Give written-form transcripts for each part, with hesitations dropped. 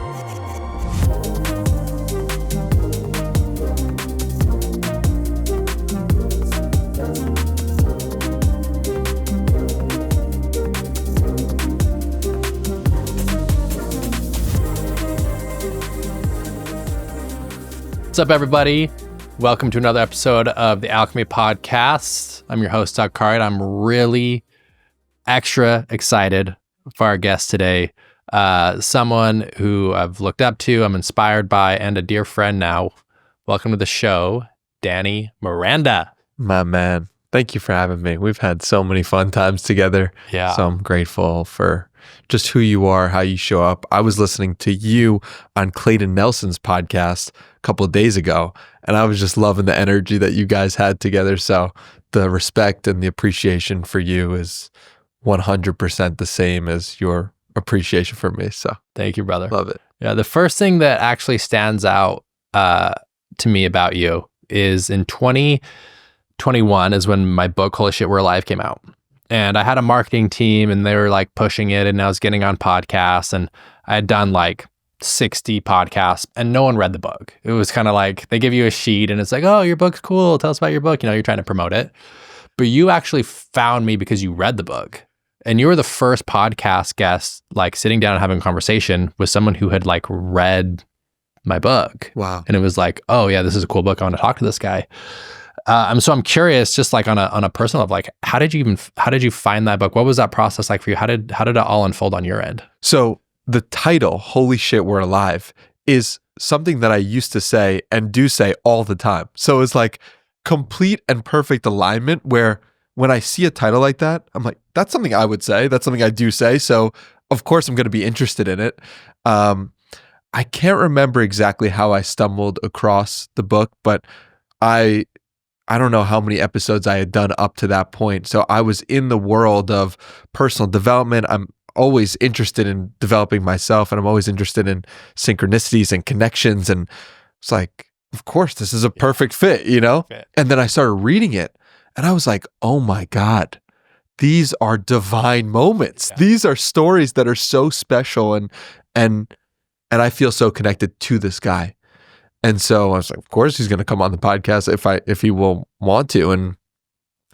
What's up, everybody? Welcome to another episode of the Alchemy podcast. I'm your host, Doug Card. I'm really extra excited for our guest today. Someone who I've looked up to, I'm inspired by, and a dear friend now. Welcome to the show, Danny Miranda. My man, thank you for having me. We've had so many fun times together. Yeah. So I'm grateful for just who you are, how you show up. I was listening to you on Clayton Nelson's podcast a couple of days ago, and I was just loving the energy that you guys had together. So the respect and the appreciation for you is 100% the same as your appreciation for me. So thank you, brother. Love it. Yeah, the first thing that actually stands out to me about you is in 2021 is when my book, Holy Sht, We're Alive came out. And I had a marketing team and they were like pushing it, and I was getting on podcasts, and I had done like 60 podcasts and no one read the book. It was kind of like they give you a sheet and it's like, oh, your book's cool. Tell us about your book. You know, you're trying to promote it. But you actually found me because you read the book. And you were the first podcast guest, like sitting down and having a conversation with someone who had like read my book. Wow. And it was like, oh yeah, this is a cool book. I want to talk to this guy. So I'm curious, just like on a personal level, like how did you find that book? What was that process like for you? How did it all unfold on your end? So the title, Holy Sht, We're Alive, is something that I used to say and do say all the time. So it's like complete and perfect alignment where when I see a title like that, I'm like, that's something I would say. That's something I do say. So of course I'm going to be interested in it. I can't remember exactly how I stumbled across the book, but I don't know how many episodes I had done up to that point. So I was in the world of personal development. I'm always interested in developing myself, and I'm always interested in synchronicities and connections. And it's like, of course, this is a perfect fit, you know? And then I started reading it and I was like, oh my God, these are divine moments. Yeah. These are stories that are so special, and I feel so connected to this guy. And so I was like, of course he's going to come on the podcast if he will want to. And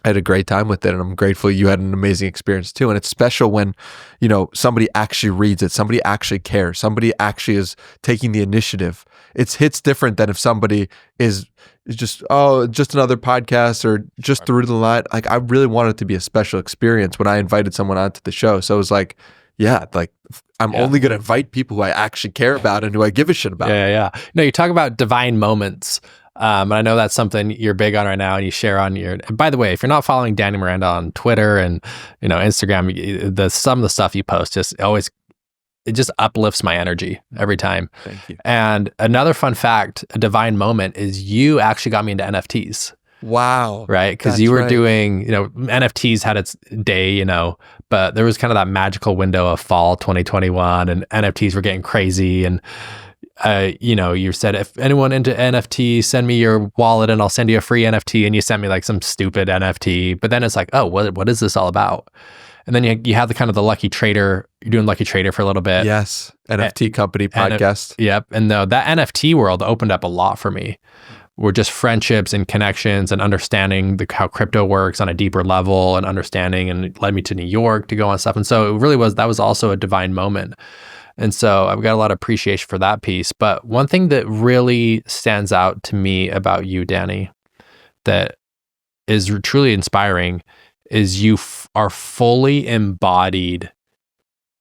I had a great time with it, and I'm grateful you had an amazing experience too. And it's special when, you know, somebody actually reads it, somebody actually cares, somebody actually is taking the initiative. It hits different than if somebody is just another podcast or just through the line. Like I really wanted it to be a special experience when I invited someone onto the show. So it was like, yeah, like I'm only going to invite people who I actually care about and who I give a shit about. Yeah. No, you talk about divine moments. And I know that's something you're big on right now and you share on your, and by the way, if you're not following Danny Miranda on Twitter and, you know, Instagram, some of the stuff you post it just uplifts my energy every time. Thank you. And another fun fact, a divine moment is you actually got me into NFTs. Wow. Right? Because you were doing, you know, NFTs had its day, you know, but there was kind of that magical window of fall 2021 and NFTs were getting crazy. And, you know, you said, if anyone into NFT, send me your wallet and I'll send you a free NFT. And you sent me like some stupid NFT. But then it's like, oh, what is this all about? And then you have the kind of the Lucky Trader, you're doing Lucky Trader for a little bit. Yes. NFT company podcast. Yep. And that NFT world opened up a lot for me. Were just friendships and connections and understanding how crypto works on a deeper level and understanding, and it led me to New York to go on stuff. And so it really that was also a divine moment. And so I've got a lot of appreciation for that piece. But one thing that really stands out to me about you, Danny, that is truly inspiring is you are fully embodied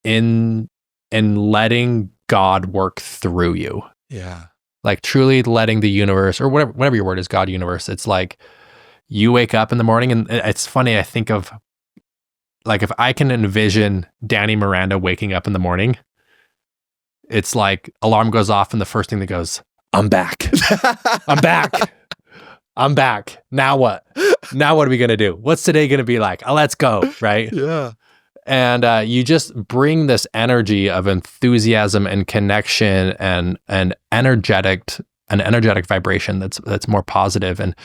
in letting God work through you. Yeah. Like truly letting the universe, or whatever your word is, God, universe. It's like you wake up in the morning, and it's funny. I think of like if I can envision Danny Miranda waking up in the morning, it's like alarm goes off, and the first thing that goes, I'm back. I'm back. I'm back. Now what? Now what are we gonna do? What's today gonna be like? Let's go, right? Yeah. And you just bring this energy of enthusiasm and connection and an energetic vibration that's more positive. And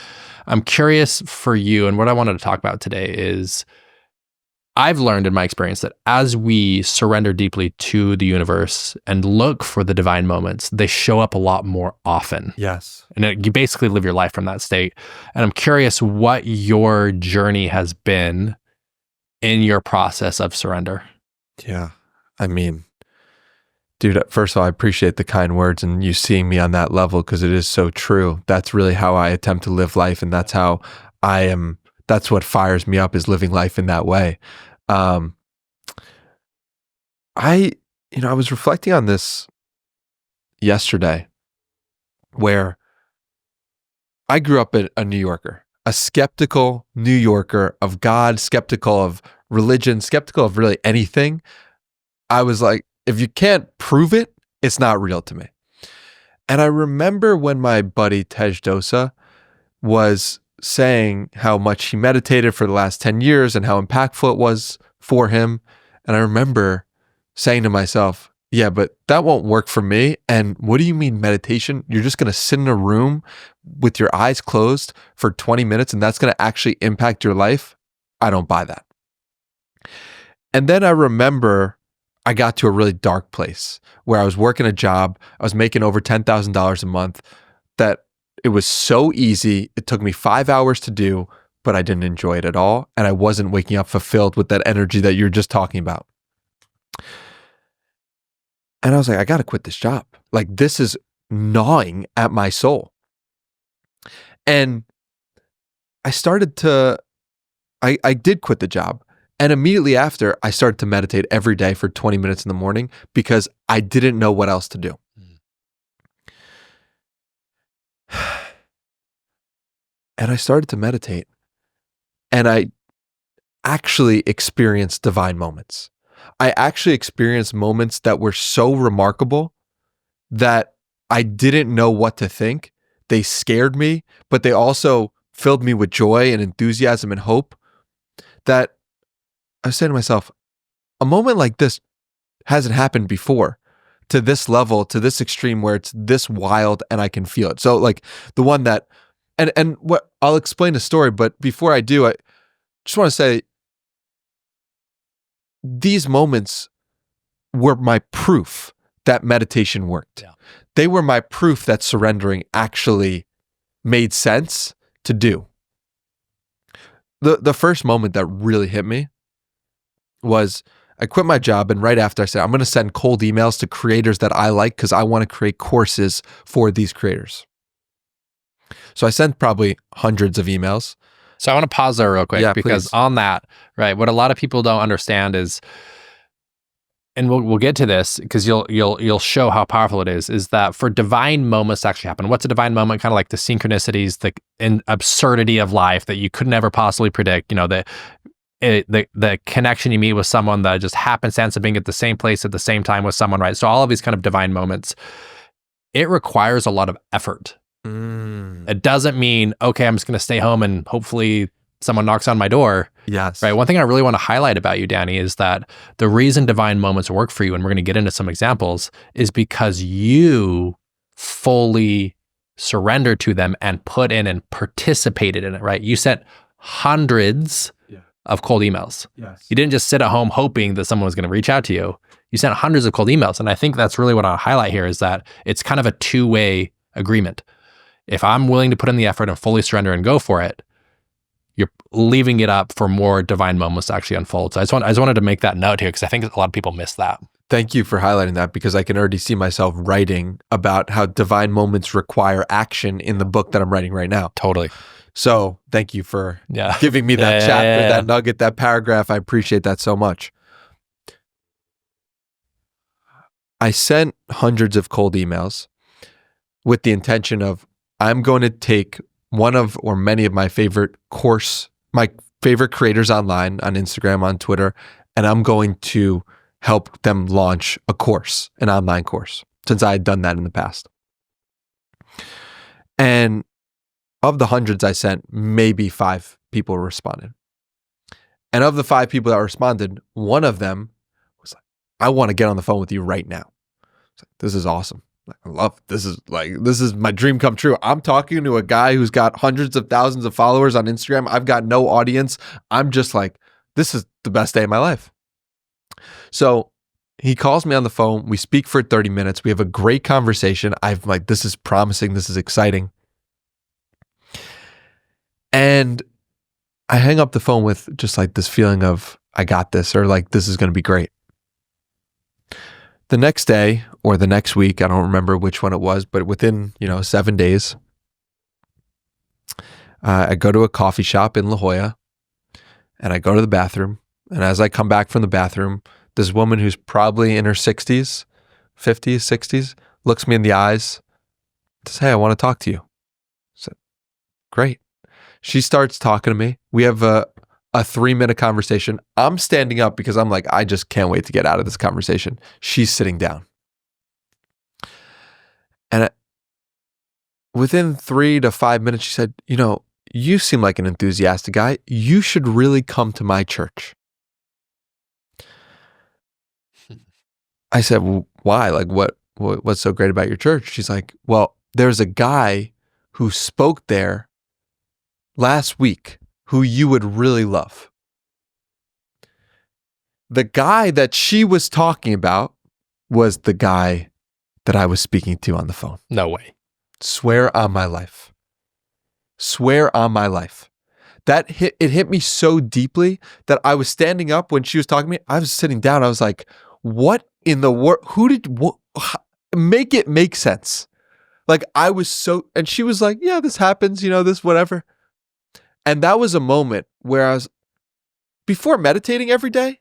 I'm curious for you, and what I wanted to talk about today is I've learned in my experience that as we surrender deeply to the universe and look for the divine moments, they show up a lot more often. Yes. And you basically live your life from that state. And I'm curious what your journey has been in your process of surrender. Yeah. I mean, dude, first of all, I appreciate the kind words and you seeing me on that level because it is so true. That's really how I attempt to live life. And that's how I am. That's what fires me up, is living life in that way. I was reflecting on this yesterday, where I grew up a New Yorker, a skeptical New Yorker of God, skeptical of religion, skeptical of really anything. I was like, if you can't prove it, it's not real to me. And I remember when my buddy Tej Dosa was saying how much he meditated for the last 10 years and how impactful it was for him. And I remember saying to myself, yeah, but that won't work for me. And what do you mean meditation? You're just going to sit in a room with your eyes closed for 20 minutes and that's going to actually impact your life? I don't buy that. And then I remember I got to a really dark place where I was working a job. I was making over $10,000 a month, that it was so easy. It took me 5 hours to do, but I didn't enjoy it at all. And I wasn't waking up fulfilled with that energy that you're just talking about. And I was like, I got to quit this job. Like, this is gnawing at my soul. And I did quit the job. And immediately after, I started to meditate every day for 20 minutes in the morning because I didn't know what else to do. And I started to meditate. And I actually experienced divine moments. I actually experienced moments that were so remarkable that I didn't know what to think. They scared me, but they also filled me with joy and enthusiasm and hope, that I was saying to myself, a moment like this hasn't happened before, to this level, to this extreme where it's this wild and I can feel it. So like the one that, and what I'll explain the story, but before I do, I just want to say these moments were my proof that meditation worked. Yeah. They were my proof that surrendering actually made sense to do. The first moment that really hit me was I quit my job, and right after I said, I'm going to send cold emails to creators that I like because I want to create courses for these creators. So I sent probably hundreds of emails. So I want to pause there real quick, because please. On that, right, what a lot of people don't understand is, and we'll get to this because you'll show how powerful it is that for divine moments to actually happen. What's a divine moment? Kind of like the synchronicities, the absurdity of life that you could never possibly predict. You know, the connection you meet with someone, that just happenstance of being at the same place at the same time with someone, right? So all of these kind of divine moments, it requires a lot of effort. It doesn't mean, okay, I'm just going to stay home and hopefully someone knocks on my door. Yes. Right. One thing I really want to highlight about you, Danny, is that the reason divine moments work for you, and we're going to get into some examples, is because you fully surrendered to them and put in and participated in it, right? You sent hundreds of cold emails. Yes. You didn't just sit at home hoping that someone was going to reach out to you. You sent hundreds of cold emails. And I think that's really what I'll highlight here, is that it's kind of a two-way agreement. If I'm willing to put in the effort and fully surrender and go for it, you're leaving it up for more divine moments to actually unfold. So I just wanted to make that note here, because I think a lot of people miss that. Thank you for highlighting that, because I can already see myself writing about how divine moments require action in the book that I'm writing right now. Totally. So thank you for giving me that chapter, that nugget, that paragraph. I appreciate that so much. I sent hundreds of cold emails with the intention of, I'm going to take one of or many of my favorite creators online, on Instagram, on Twitter, and I'm going to help them launch a course, an online course, since I had done that in the past. And of the hundreds I sent, maybe 5 people responded. And of the 5 people that responded, one of them was like, I want to get on the phone with you right now. Like, this is awesome. I love it. This is my dream come true. I'm talking to a guy who's got hundreds of thousands of followers on Instagram. I've got no audience. I'm just like this is the best day of my life. So he calls me on the phone. We speak for 30 minutes. We have a great conversation. I'm like, this is promising. This is exciting. And I hang up the phone with just like this feeling of, I got this, or like, this is going to be great. The next day or the next week, I don't remember which one it was, but within, 7 days, I go to a coffee shop in La Jolla and I go to the bathroom. And as I come back from the bathroom, this woman who's probably in her 60s, 50s, 60s, looks me in the eyes, says, hey, I want to talk to you. I said, great. She starts talking to me. We have a 3-minute conversation. I'm standing up because I'm like, I just can't wait to get out of this conversation. She's sitting down. And within 3 to 5 minutes, she said, you seem like an enthusiastic guy. You should really come to my church. I said, well, why? Like, what's so great about your church? She's like, well, there's a guy who spoke there last week who you would really love. The guy that she was talking about was the guy that I was speaking to on the phone. No way. Swear on my life. Swear on my life. It hit me so deeply that I was standing up when she was talking to me. I was sitting down. I was like, what in the world? Make it make sense. Like I was so, and she was like, yeah, this happens, this, whatever. And that was a moment where I was, before meditating every day,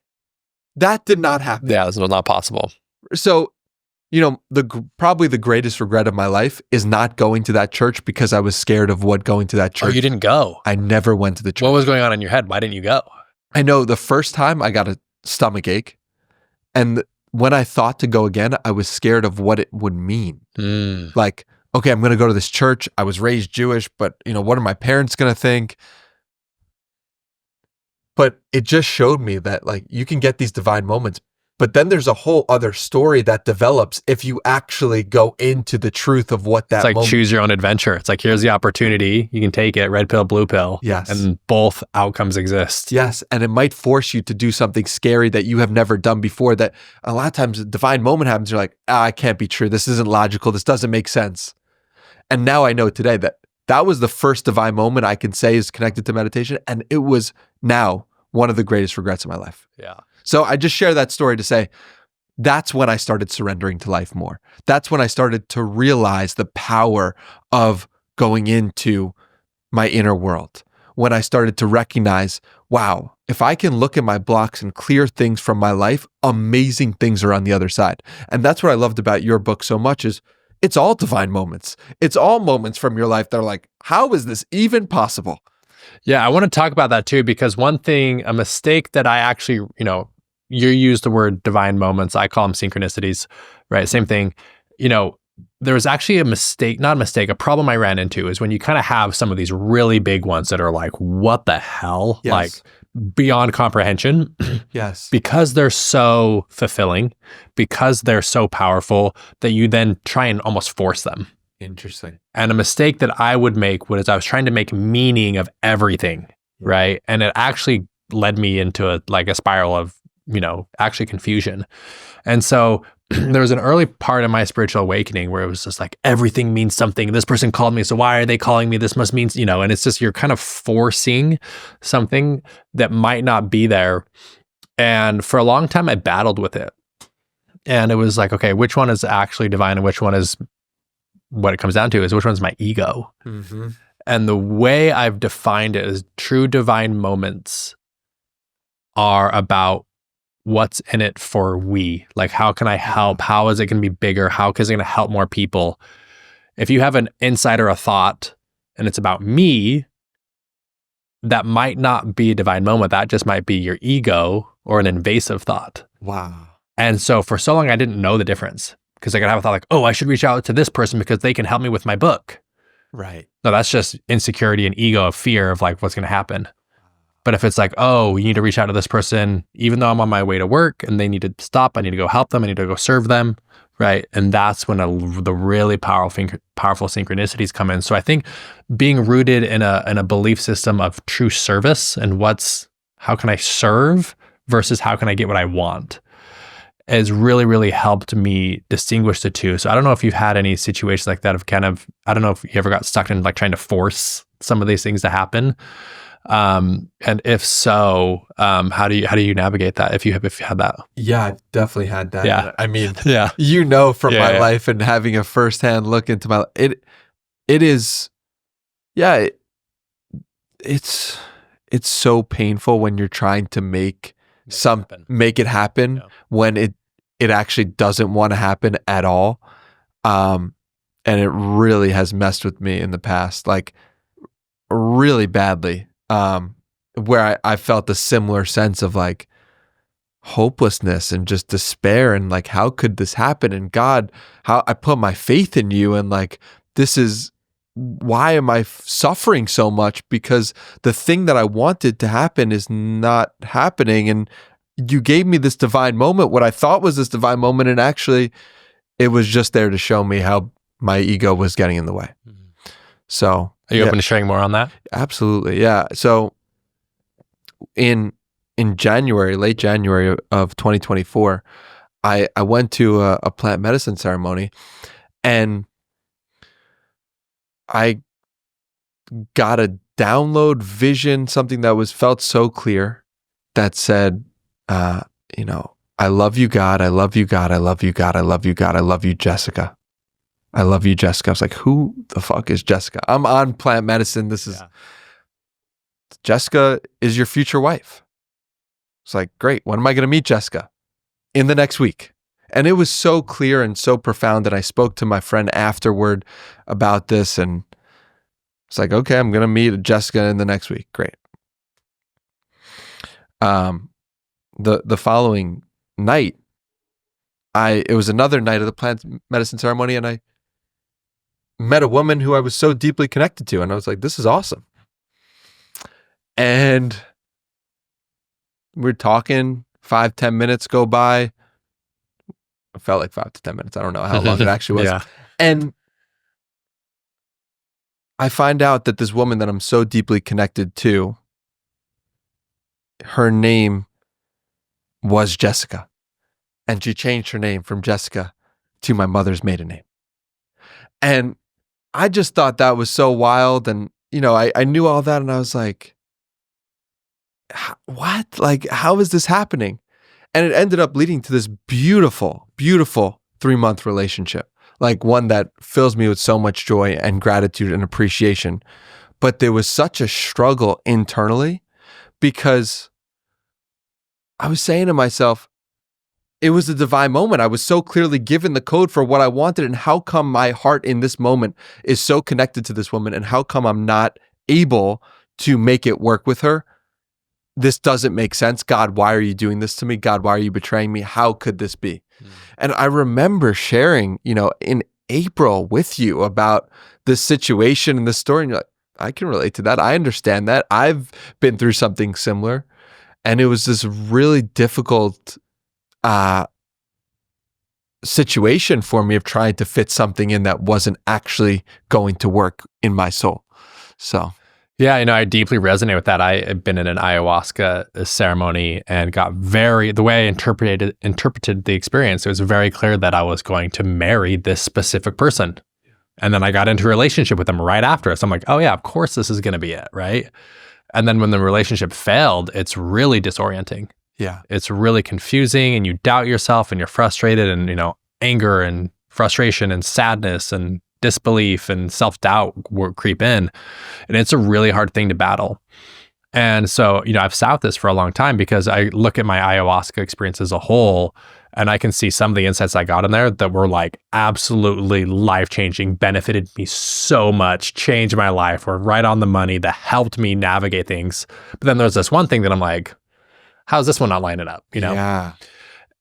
that did not happen. Yeah, this was not possible. So, probably the greatest regret of my life is not going to that church because I was scared of what going to that church. Oh, you didn't go? I never went to the church. What was going on in your head? Why didn't you go? I know the first time I got a stomach ache. And when I thought to go again, I was scared of what it would mean. Like, okay, I'm going to go to this church. I was raised Jewish, but what are my parents going to think? But it just showed me that like you can get these divine moments, but then there's a whole other story that develops if you actually go into the truth of what that It's like moment. Choose your own adventure. It's like, here's the opportunity. You can take it, red pill, blue pill. Yes. And both outcomes exist. Yes. And it might force you to do something scary that you have never done before, that a lot of times a divine moment happens. You're like, it can't be true. This isn't logical. This doesn't make sense. And now I know today that was the first divine moment I can say is connected to meditation. And it was now one of the greatest regrets of my life. Yeah. So I just share that story to say, that's when I started surrendering to life more. That's when I started to realize the power of going into my inner world. When I started to recognize, wow, if I can look at my blocks and clear things from my life, amazing things are on the other side. And that's what I loved about your book so much is it's all divine moments. It's all moments from your life that are like, how is this even possible? Yeah, I want to talk about that too, because one thing, a mistake that I actually, you use the word divine moments, I call them synchronicities, right? Same thing. There was actually a problem I ran into is when you kind of have some of these really big ones that are like, what the hell? Yes. Like beyond comprehension. Yes. Because they're so fulfilling, because they're so powerful that you then try and almost force them. Interesting. And a mistake that I would make was I was trying to make meaning of everything, right? And it actually led me into a spiral of, actually confusion. And so there was an early part of my spiritual awakening where it was just like, everything means something. This person called me, so why are they calling me? This must mean, and it's just, you're kind of forcing something that might not be there. And for a long time, I battled with it. And it was like, okay, which one is actually divine and which one is, what it comes down to is which one's my ego. Mm-hmm. And the way I've defined it is true divine moments are about what's in it for we. Like, how can I help? How is it going to be bigger? How is it going to help more people? If you have an insight or a thought and it's about me, that might not be a divine moment. That just might be your ego or an invasive thought. Wow. And so for so long, I didn't know the difference because I could have a thought like, oh, I should reach out to this person because they can help me with my book. Right. No, that's just insecurity and ego of fear of like what's going to happen. But if it's like, oh, you need to reach out to this person, even though I'm on my way to work and they need to stop, I need to go help them. I need to go serve them. Right. And that's when the really powerful synchronicities come in. So I think being rooted in a belief system of true service and what's How can I serve versus how can I get what I want? Has really, really helped me distinguish the two. So I don't know if you've had any situations like that of kind of, I don't know if you ever got stuck in like trying to force some of these things to happen. And if so, how do you navigate that if you had that? Yeah, I've definitely had that. Yeah. I mean, Yeah. From my life and having a firsthand look into my, it is, it's so painful when you're trying to make it happen when it actually doesn't want to happen at all. And it really has messed with me in the past, like really badly. Where I felt a similar sense of like hopelessness and just despair and like, how could this happen? And God, how I put my faith in you, and like, why am I suffering so much? Because the thing that I wanted to happen is not happening. And you gave me this divine moment, what I thought was this divine moment, and actually it was just there to show me how my ego was getting in the way. Mm-hmm. So are you open to sharing more on that? Absolutely. Yeah. So in January, late January of 2024, I went to a plant medicine ceremony, and I got a download vision, something that felt so clear, that said, I love you, God. I love you, God. I love you, God. I love you, God. I love you, Jessica. I love you, Jessica. I was like, who the fuck is Jessica? I'm on plant medicine. Jessica is your future wife. It's like, great. When am I going to meet Jessica? In the next week. And it was so clear and so profound that I spoke to my friend afterward about this, and it's like, okay, I'm going to meet Jessica in the next week. Great. The following night, it was another night of the plant medicine ceremony, and I met a woman who I was so deeply connected to, and I was like, this is awesome. And we're talking, 5-10 minutes go by. It felt like 5 to 10 minutes. I don't know how long it actually was. Yeah. And I find out that this woman that I'm so deeply connected to, her name was Jessica. And she changed her name from Jessica to my mother's maiden name. And I just thought that was so wild. And, I knew all that, and I was like, what? Like, how is this happening? And it ended up leading to this beautiful, beautiful 3-month relationship, like one that fills me with so much joy and gratitude and appreciation. But there was such a struggle internally, because I was saying to myself, it was a divine moment. I was so clearly given the code for what I wanted. And how come my heart in this moment is so connected to this woman? And how come I'm not able to make it work with her? This doesn't make sense. God, why are you doing this to me? God, why are you betraying me? How could this be? And I remember sharing, in April with you about this situation and this story. And you're like, I can relate to that. I understand that. I've been through something similar. And it was this really difficult situation for me of trying to fit something in that wasn't actually going to work in my soul. So yeah, I deeply resonate with that. I had been in an ayahuasca ceremony and got the way I interpreted the experience, it was very clear that I was going to marry this specific person. And then I got into a relationship with them right after. So I'm like, oh yeah, of course this is going to be it, right? And then when the relationship failed, it's really disorienting. Yeah. It's really confusing, and you doubt yourself, and you're frustrated, and, anger and frustration and sadness and disbelief and self-doubt creep in. And it's a really hard thing to battle. And so, I've sat with this for a long time, because I look at my ayahuasca experience as a whole, and I can see some of the insights I got in there that were like absolutely life-changing, benefited me so much, changed my life, were right on the money, that helped me navigate things. But then there's this one thing that I'm like, how's this one not lining up? Yeah.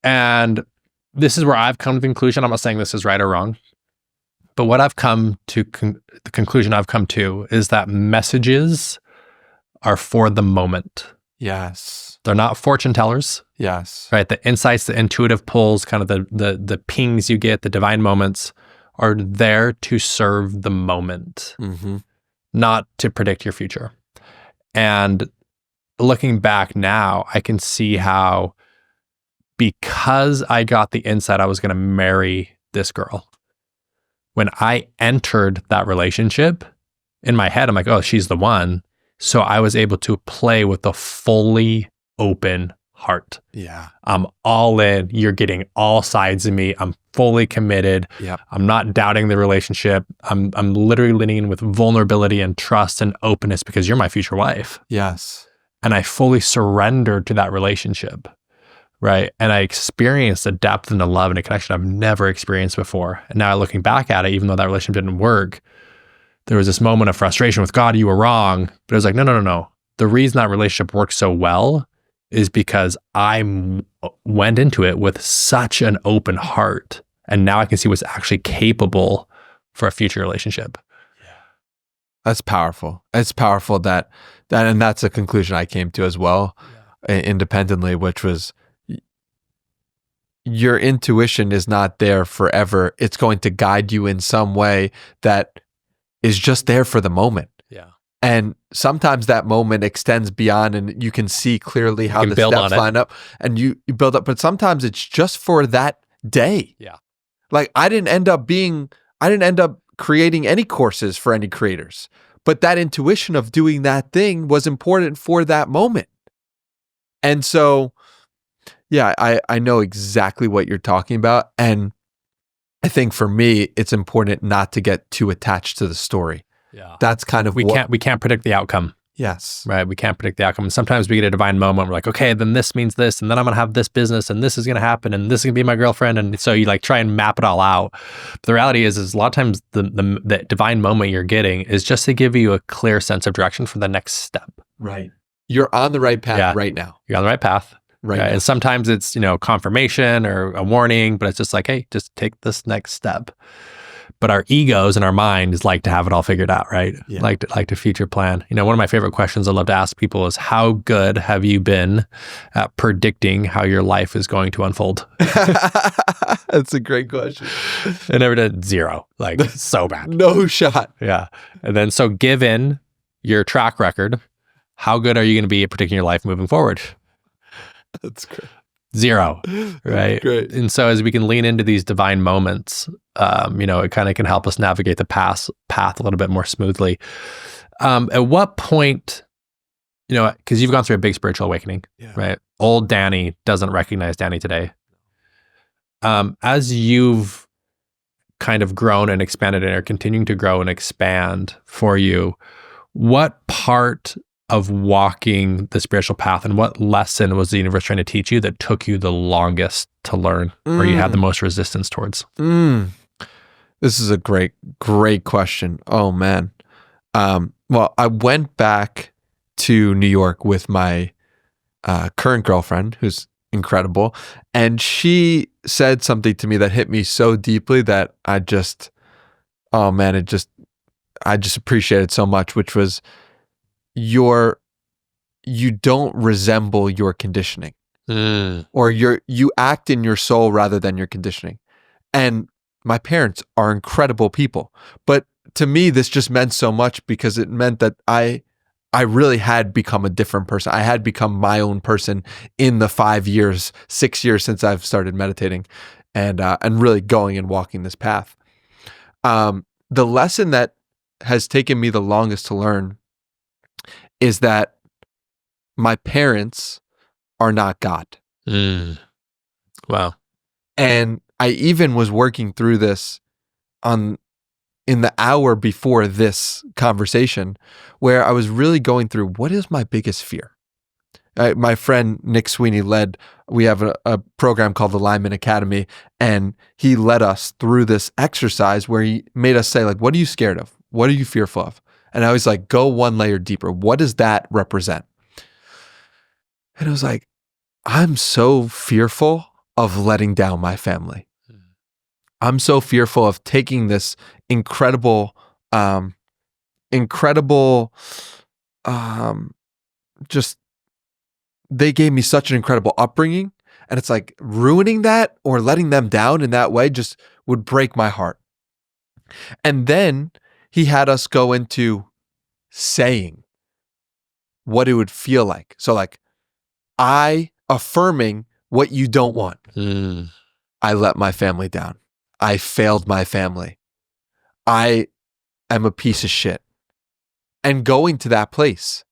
And this is where I've come to the conclusion. I'm not saying this is right or wrong, but what I've come to, the conclusion I've come to is that messages are for the moment. Yes. They're not fortune tellers. Yes. Right? The insights, the intuitive pulls, kind of the pings you get, the divine moments are there to serve the moment, not to predict your future. And looking back now, I can see how, because I got the insight I was going to marry this girl, when I entered that relationship, in my head, I'm like, oh, she's the one. So I was able to play with a fully open heart. Yeah. I'm all in. You're getting all sides of me. I'm fully committed. Yep. I'm not doubting the relationship. I'm literally leaning in with vulnerability and trust and openness because you're my future wife. Yes. And I fully surrendered to that relationship. Right. And I experienced a depth and a love and a connection I've never experienced before. And now looking back at it, even though that relationship didn't work, there was this moment of frustration with God, you were wrong. But it was like, no. The reason that relationship worked so well is because I went into it with such an open heart. And now I can see what's actually capable for a future relationship. Yeah. That's powerful. It's powerful that and that's a conclusion I came to as well, independently, which was, your intuition is not there forever. It's going to guide you in some way that is just there for the moment. Yeah. And sometimes that moment extends beyond and you can see clearly how the steps line up and you build up. But sometimes it's just for that day. Yeah. Like I didn't end up creating any courses for any creators, but that intuition of doing that thing was important for that moment. And so, yeah, I know exactly what you're talking about. And I think for me, it's important not to get too attached to the story. Yeah. That's kind of we can't predict the outcome. Yes. Right. We can't predict the outcome. And sometimes we get a divine moment. We're like, okay, then this means this, and then I'm going to have this business, and this is going to happen, and this is going to be my girlfriend. And so you like try and map it all out. But the reality is a lot of times the divine moment you're getting is just to give you a clear sense of direction for the next step. Right. You're on the right path right now. You're on the right path. Right. And sometimes it's, confirmation or a warning, but it's just like, hey, just take this next step. But our egos and our minds like to have it all figured out, right? Yeah. Like to future plan. One of my favorite questions I love to ask people is, how good have you been at predicting how your life is going to unfold? That's a great question. I never did. Zero. Like so bad. No shot. Yeah. And then so given your track record, how good are you going to be at predicting your life moving forward? That's great. Zero, right? Great. And so as we can lean into these divine moments, it kind of can help us navigate the path a little bit more smoothly. At what point, because you've gone through a big spiritual awakening, right? Old Danny doesn't recognize Danny today. As you've kind of grown and expanded and are continuing to grow and expand for you, what part of walking the spiritual path and what lesson was the universe trying to teach you that took you the longest to learn or you had the most resistance towards? This is a great question. Oh man. Well, I went back to New York with my current girlfriend, who's incredible. And she said something to me that hit me so deeply that I just appreciate it so much, which was, you don't resemble your conditioning, or you act in your soul rather than your conditioning. And my parents are incredible people, but to me, this just meant so much because it meant that I really had become a different person. I had become my own person in the 6 years since I've started meditating and really going and walking this path. The lesson that has taken me the longest to learn is that my parents are not God. Wow. And I even was working through this in the hour before this conversation, where I was really going through, what is my biggest fear? My friend Nick Sweeney we have a program called the Alignment Academy, and he led us through this exercise where he made us say, like, what are you scared of? What are you fearful of? And I was like, go one layer deeper. What does that represent? And I was like, I'm so fearful of letting down my family. I'm so fearful of taking this incredible, they gave me such an incredible upbringing. And it's like ruining that or letting them down in that way just would break my heart. And then he had us go into saying, what it would feel like. So like, I affirming what you don't want. I let my family down. I failed my family. I am a piece of shit. And going to that place.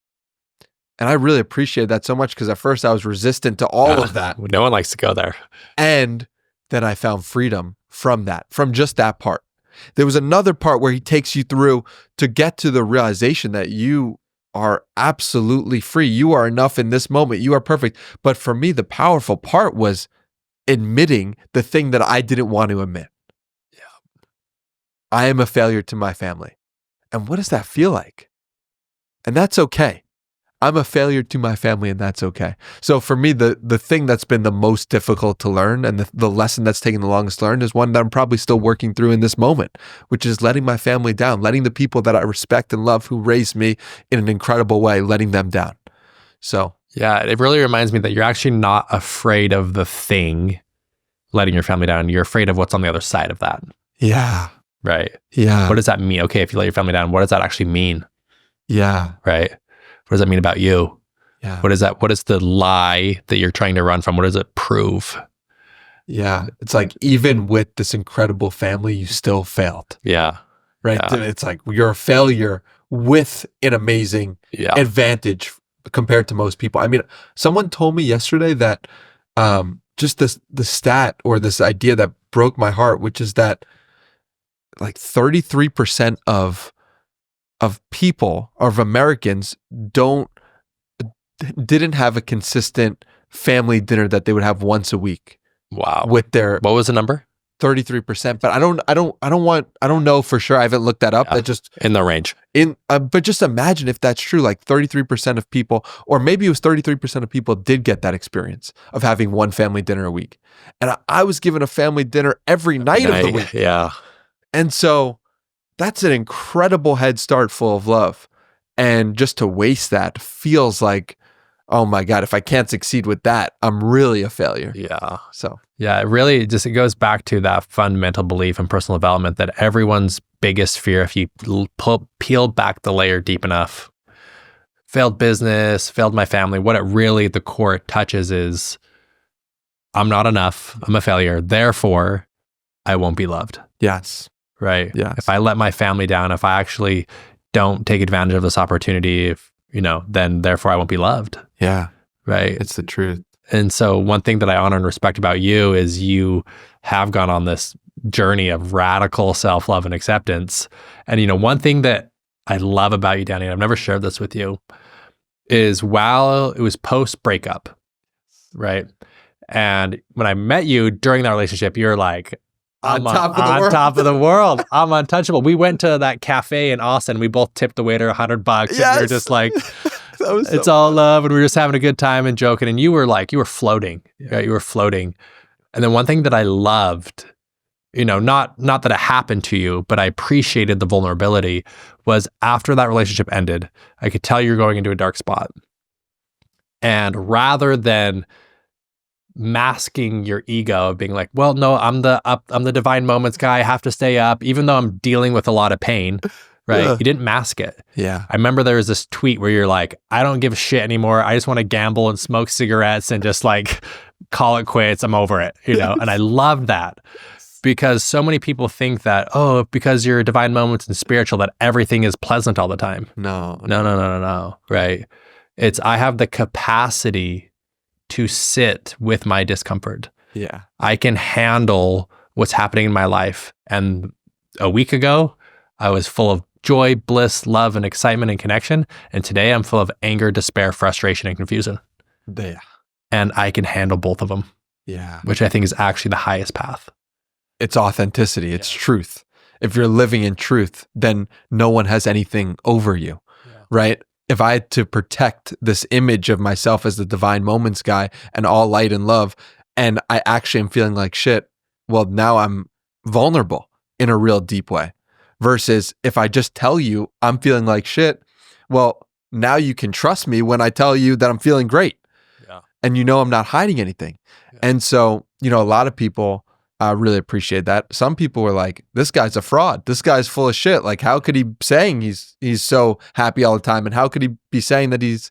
And I really appreciate that so much because at first I was resistant to all of that. No one likes to go there. And then I found freedom from that, from just that part. There was another part where he takes you through to get to the realization that you are absolutely free. You are enough in this moment. You are perfect. But for me, the powerful part was admitting the thing that I didn't want to admit. Yeah. I am a failure to my family. And what does that feel like? And that's okay. I'm a failure to my family, and that's okay. So for me, the thing that's been the most difficult to learn and the lesson that's taken the longest to learn is one that I'm probably still working through in this moment, which is letting my family down, letting the people that I respect and love who raised me in an incredible way, letting them down. So yeah, it really reminds me that you're actually not afraid of the thing letting your family down. You're afraid of what's on the other side of that. yeah, Right. yeah, What does that mean? Okay, if you let your family down, what does that actually mean? yeah, Right. What does that mean about you? yeah, What is that? What is the lie that you're trying to run from? What does it prove? yeah. It's like even with this incredible family, you still failed, Yeah. right? Yeah. It's like you're a failure with an amazing Yeah. advantage compared to most people. I mean, someone told me yesterday that just the stat or this idea that broke my heart, which is that like 33% of people, of Americans, didn't have a consistent family dinner that they would have once a week Wow. with their What was the number? 33%. But I don't know for sure. I haven't looked that up. Yeah. That just In the range. but just imagine if that's true, like 33% of people, or maybe it was 33% of people did get that experience of having one family dinner a week. And I was given a family dinner every night of the week. Yeah. And so that's an incredible head start full of love. And just to waste that feels like, oh my God, if I can't succeed with that, I'm really a failure. Yeah. So Yeah, it goes back to that fundamental belief in personal development that everyone's biggest fear, if you peel back the layer deep enough, failed business, failed my family, what it really, the core it touches is, I'm not enough, I'm a failure, therefore I won't be loved. yes. Right? Yes. If I let my family down, if I actually don't take advantage of this opportunity, then therefore I won't be loved. Yeah. Right? It's the truth. And so one thing that I honor and respect about you is you have gone on this journey of radical self-love and acceptance. And, one thing that I love about you, Danny, and I've never shared this with you, is while it was post-breakup, right? And when I met you during that relationship, you're like, I'm on top of the world. I'm untouchable. We went to that cafe in Austin. We both tipped the waiter $100. Yes. And we were just like, it's all love. And we were just having a good time and joking. And you were floating. Yeah. Right? You were floating. And then one thing that I loved, not that it happened to you, but I appreciated the vulnerability, was after that relationship ended, I could tell you're going into a dark spot. And rather than masking your ego of being like, well, no, I'm the divine moments guy. I have to stay up, even though I'm dealing with a lot of pain, right? Yeah. You didn't mask it. Yeah. I remember there was this tweet where you're like, I don't give a shit anymore. I just want to gamble and smoke cigarettes and just like call it quits. I'm over it, And I love that because so many people think that, oh, because you're divine moments and spiritual, that everything is pleasant all the time. No. Right? It's, I have the capacity to sit with my discomfort. Yeah. I can handle what's happening in my life. And a week ago, I was full of joy, bliss, love, and excitement and connection. And today I'm full of anger, despair, frustration, and confusion. Yeah. And I can handle both of them. Yeah. Which I think is actually the highest path. It's authenticity. It's truth. If you're living in truth, then no one has anything over you, right? If I had to protect this image of myself as the divine moments guy and all light and love, and I actually am feeling like shit, well, now I'm vulnerable in a real deep way. Versus if I just tell you I'm feeling like shit, well, now you can trust me when I tell you that I'm feeling great. Yeah. And I'm not hiding anything. Yeah. And so, a lot of people I really appreciate that. Some people were like, this guy's a fraud. This guy's full of shit. Like, how could he be saying he's so happy all the time? And how could he be saying that he's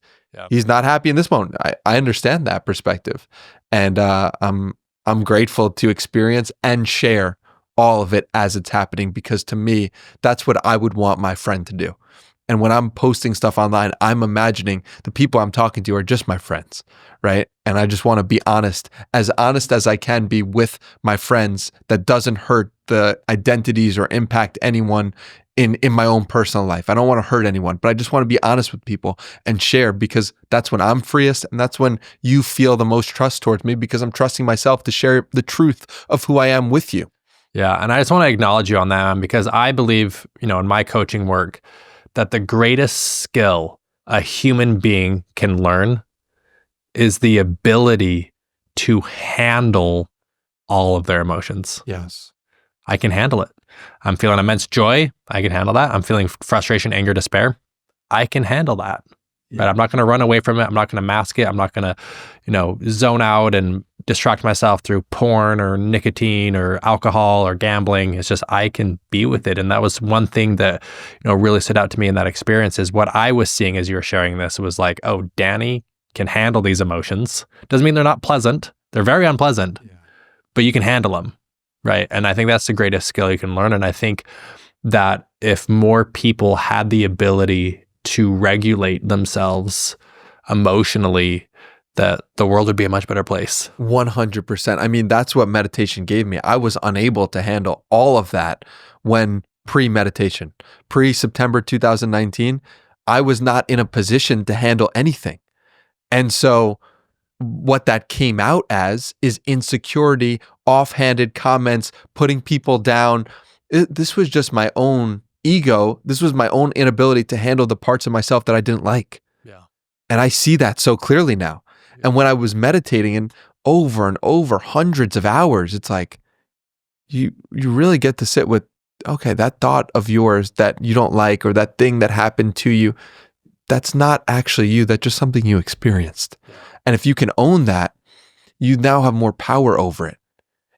not happy in this moment? I understand that perspective. And I'm grateful to experience and share all of it as it's happening, because to me, that's what I would want my friend to do. And when I'm posting stuff online, I'm imagining the people I'm talking to are just my friends, right? And I just want to be honest as I can be with my friends, that doesn't hurt the identities or impact anyone in my own personal life. I don't want to hurt anyone, but I just want to be honest with people and share, because that's when I'm freest, and that's when you feel the most trust towards me, because I'm trusting myself to share the truth of who I am with you. Yeah, and I just want to acknowledge you on that, because I believe, in my coaching work, that the greatest skill a human being can learn is the ability to handle all of their emotions. Yes. I can handle it. I'm feeling immense joy. I can handle that. I'm feeling frustration, anger, despair. I can handle that. Yeah. Right? I'm not going to run away from it. I'm not going to mask it. I'm not going to, zone out and distract myself through porn or nicotine or alcohol or gambling. It's just, I can be with it. And that was one thing that, really stood out to me in that experience, is what I was seeing as you were sharing this was like, oh, Danny can handle these emotions. Doesn't mean they're not pleasant. They're very unpleasant, but you can handle them. Right. And I think that's the greatest skill you can learn. And I think that if more people had the ability to regulate themselves emotionally, that the world would be a much better place. 100%. I mean, that's what meditation gave me. I was unable to handle all of that when pre-meditation, pre-September 2019, I was not in a position to handle anything. And so what that came out as is insecurity, offhanded comments, putting people down. This was just my own ego. This was my own inability to handle the parts of myself that I didn't like. Yeah. And I see that so clearly now. Yeah. And when I was meditating and over hundreds of hours, it's like you really get to sit with, okay, that thought of yours that you don't like, or that thing that happened to you, that's not actually you. That's just something you experienced. Yeah. And if you can own that, you now have more power over it.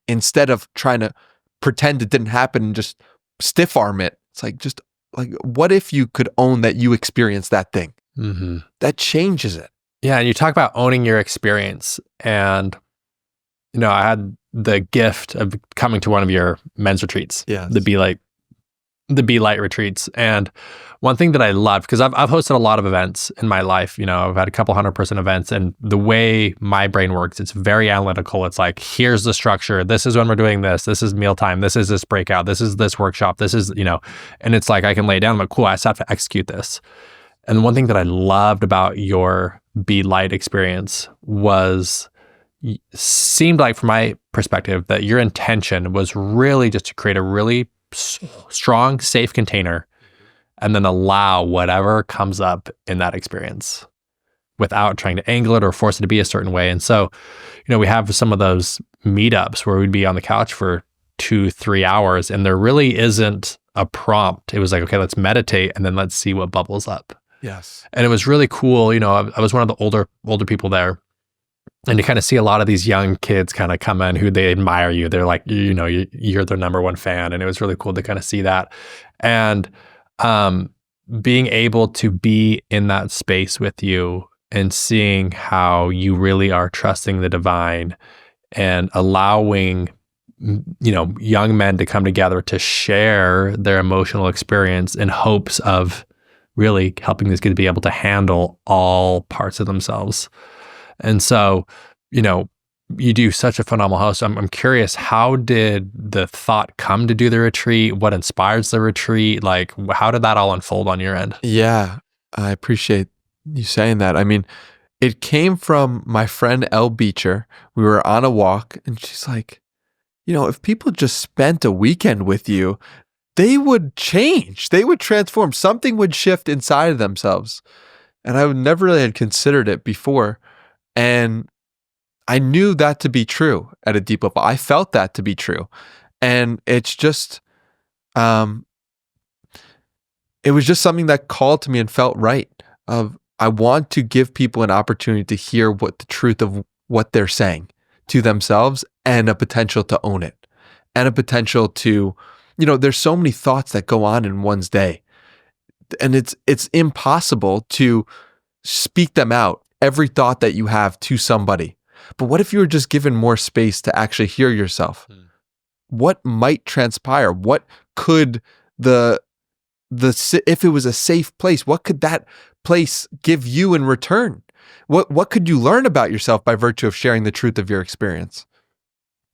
Instead of trying to pretend it didn't happen and just stiff arm it. It's like, just like, what if you could own that you experienced that thing? Mm-hmm. That changes it. Yeah. And you talk about owning your experience. And, I had the gift of coming to one of your men's retreats, the Be Light retreats. And one thing that I loved, because I've hosted a lot of events in my life, I've had a couple 100-person events, and the way my brain works, it's very analytical. It's like, here's the structure. This is when we're doing this. This is mealtime. This is this breakout. This is this workshop. This is, and it's like, I can lay it down. I'm like, cool, I just have to execute this. And one thing that I loved about your Be Light experience seemed like, from my perspective, that your intention was really just to create a really strong, safe container, and then allow whatever comes up in that experience without trying to angle it or force it to be a certain way. And so, we have some of those meetups where we'd be on the couch for 2-3 hours, and there really isn't a prompt. It was like, okay, let's meditate, and then let's see what bubbles up. Yes. And it was really cool. I was one of the older people there. And you kind of see a lot of these young kids kind of come in who they admire you. They're like, you're their number one fan. And it was really cool to kind of see that. And being able to be in that space with you and seeing how you really are trusting the divine and allowing, young men to come together to share their emotional experience in hopes of really helping these kids be able to handle all parts of themselves. And so, you do such a phenomenal host. I'm curious, how did the thought come to do the retreat? What inspires the retreat? Like, how did that all unfold on your end? Yeah, I appreciate you saying that. I mean, it came from my friend Elle Beecher. We were on a walk, and she's like, if people just spent a weekend with you, they would change. They would transform. Something would shift inside of themselves. And I never really had considered it before. And I knew that to be true at a deep level. I felt that to be true. And it's just, it was just something that called to me and felt right. I want to give people an opportunity to hear what the truth of what they're saying to themselves, and a potential to own it. and a potential to, there's so many thoughts that go on in one's day, and it's impossible to speak them out, every thought that you have, to somebody. But what if you were just given more space to actually hear yourself? What might transpire? What could if it was a safe place, what could that place give you in return? What could you learn about yourself by virtue of sharing the truth of your experience?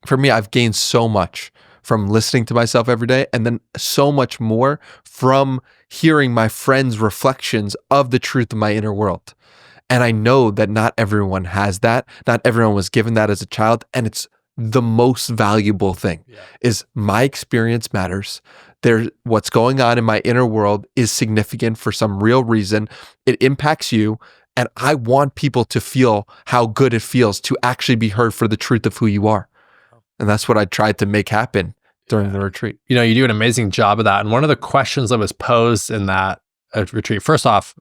For me, I've gained so much from listening to myself every day, and then so much more from hearing my friends' reflections of the truth of my inner world. And I know that not everyone has that. Not everyone was given that as a child. And it's the most valuable thing is my experience matters. What's going on in my inner world is significant for some real reason. It impacts you. And I want people to feel how good it feels to actually be heard for the truth of who you are. And that's what I tried to make happen during the retreat. You do an amazing job of that. And one of the questions that was posed in that retreat, first off,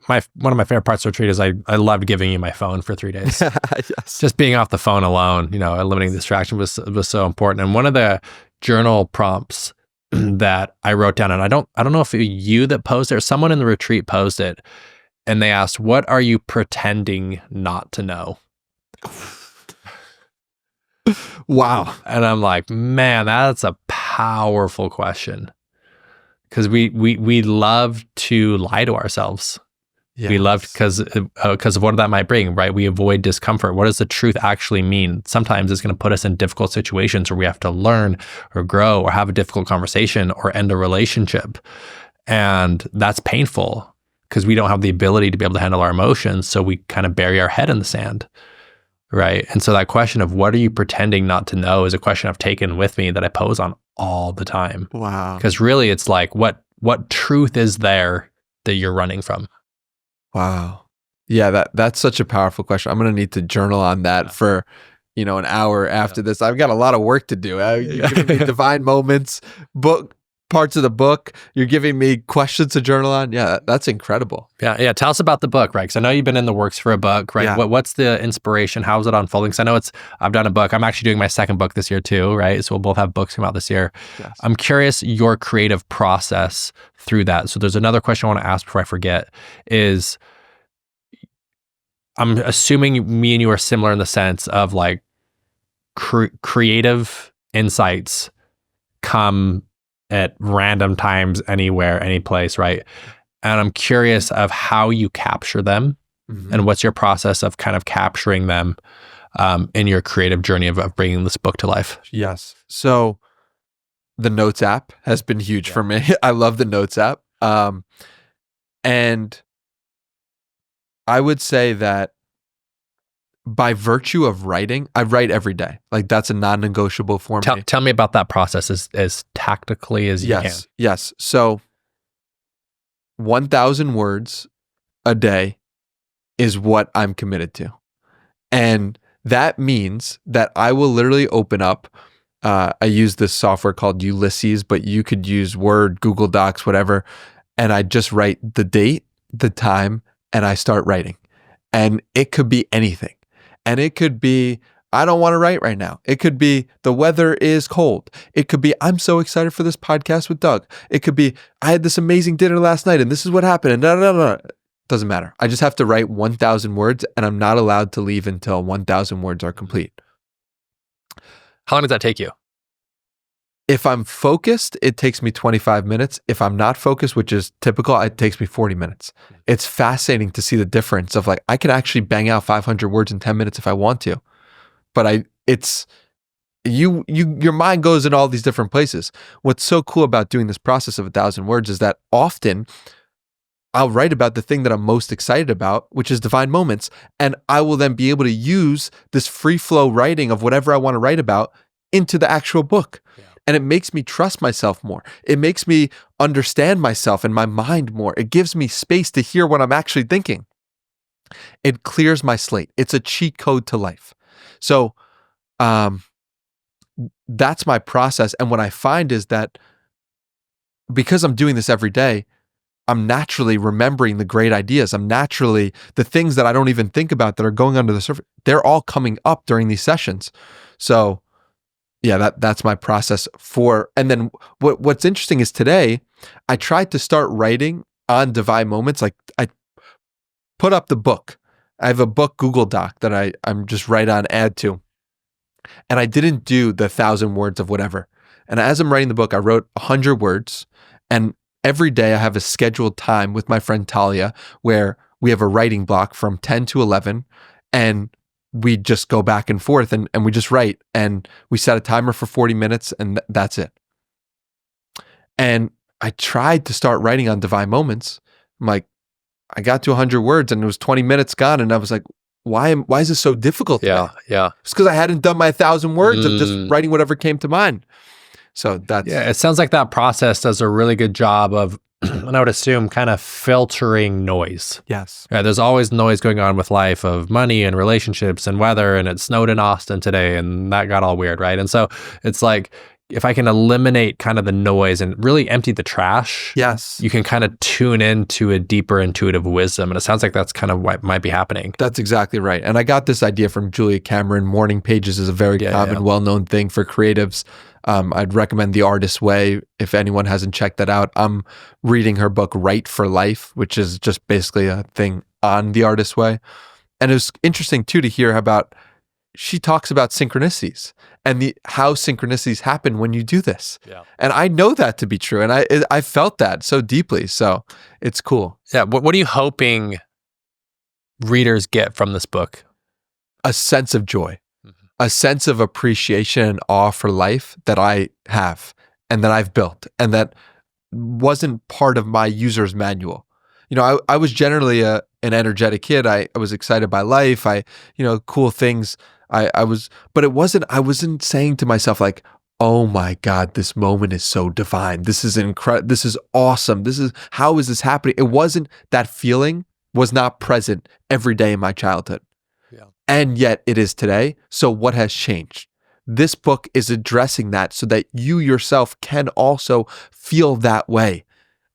one of my favorite parts of the retreat is I loved giving you my phone for 3 days. Yes. Just being off the phone alone, eliminating distraction was so important. And one of the journal prompts that I wrote down, and I don't know if it was you that posed it or someone in the retreat posed it, and they asked, "What are you pretending not to know?" Wow. And I'm like, man, that's a powerful question, because we love to lie to ourselves. Yes. We love because of what that might bring, right? We avoid discomfort. What does the truth actually mean? Sometimes it's going to put us in difficult situations where we have to learn or grow or have a difficult conversation or end a relationship. And that's painful because we don't have the ability to be able to handle our emotions. So we kind of bury our head in the sand, right? And so that question of what are you pretending not to know is a question I've taken with me that I pose on all the time. Wow. Because really it's like, what truth is there that you're running from? Wow. Yeah, that's such a powerful question. I'm going to need to journal on that for, an hour after this. I've got a lot of work to do. You're giving me divine moments, parts of the book. You're giving me questions to journal on. Yeah, that's incredible. Yeah. Tell us about the book, right? Because I know you've been in the works for a book, right? Yeah. What's the inspiration? How's it unfolding? Because I know I've done a book. I'm actually doing my second book this year too, right? So we'll both have books come out this year. Yes. I'm curious your creative process through that. So there's another question I want to ask before I forget is, I'm assuming me and you are similar in the sense of like creative insights come at random times, anywhere, any place, right? And I'm curious of how you capture them and what's your process of kind of capturing them in your creative journey of bringing this book to life. Yes. So the Notes app has been huge for me. I love the Notes app. And I would say that by virtue of writing, I write every day. Like that's a non-negotiable for me. Tell me about that process as tactically as you can. Yes. So 1,000 words a day is what I'm committed to. And that means that I will literally open up, I use this software called Ulysses, but you could use Word, Google Docs, whatever. And I just write the date, the time, and I start writing. And it could be anything. And it could be, I don't want to write right now. It could be, the weather is cold. It could be, I'm so excited for this podcast with Doug. It could be, I had this amazing dinner last night and this is what happened. And doesn't matter. I just have to write 1,000 words and I'm not allowed to leave until 1,000 words are complete. How long does that take you? If I'm focused, it takes me 25 minutes. If I'm not focused, which is typical, it takes me 40 minutes. It's fascinating to see the difference of like, I can actually bang out 500 words in 10 minutes if I want to, but your mind goes in all these different places. What's so cool about doing this process of 1,000 words is that often I'll write about the thing that I'm most excited about, which is divine moments. And I will then be able to use this free flow writing of whatever I want to write about into the actual book. Yeah. And it makes me trust myself more. It makes me understand myself and my mind more. It gives me space to hear what I'm actually thinking. It clears my slate. It's a cheat code to life. So that's my process. And what I find is that because I'm doing this every day, I'm naturally remembering the great ideas. I'm naturally, the things that I don't even think about that are going under the surface, they're all coming up during these sessions. So yeah, that's my process for. And then what's interesting is today I tried to start writing on divine moments. Like I put up the book. I have a book Google Doc that I'm just right on add to. And I didn't do the 1,000 words of whatever. And as I'm writing the book, I wrote 100 words. And every day I have a scheduled time with my friend Talia where we have a writing block from 10 to 11. And we just go back and forth and we just write. And we set a timer for 40 minutes and that's it. And I tried to start writing on divine moments. I'm like, I got to 100 words and it was 20 minutes gone. And I was like, why is this so difficult? Yeah. It's because I hadn't done my 1,000 words of just writing whatever came to mind. So that's... Yeah, it sounds like that process does a really good job of, and I would assume, kind of filtering noise. Yes. Yeah, there's always noise going on with life of money and relationships and weather, and it snowed in Austin today, and that got all weird, right? And so it's like, if I can eliminate kind of the noise and really empty the trash, yes, you can kind of tune into a deeper intuitive wisdom. And it sounds like that's kind of what might be happening. That's exactly right. And I got this idea from Julia Cameron. Morning pages is a very common, well-known thing for creatives. I'd recommend The Artist's Way if anyone hasn't checked that out. I'm reading her book, Write for Life, which is just basically a thing on The Artist's Way. And it was interesting too to hear about, she talks about synchronicities and how synchronicities happen when you do this. Yeah. And I know that to be true. And I felt that so deeply. So it's cool. Yeah. What are you hoping readers get from this book? A sense of joy, a sense of appreciation and awe for life that I have and that I've built and that wasn't part of my user's manual. You know, I was generally an energetic kid. I was excited by life. Cool things. I wasn't saying to myself like, oh my God, this moment is so divine. This is incredible. This is awesome. How is this happening? It wasn't, that feeling was not present every day in my childhood. Yeah. And yet it is today. So what has changed? This book is addressing that so that you yourself can also feel that way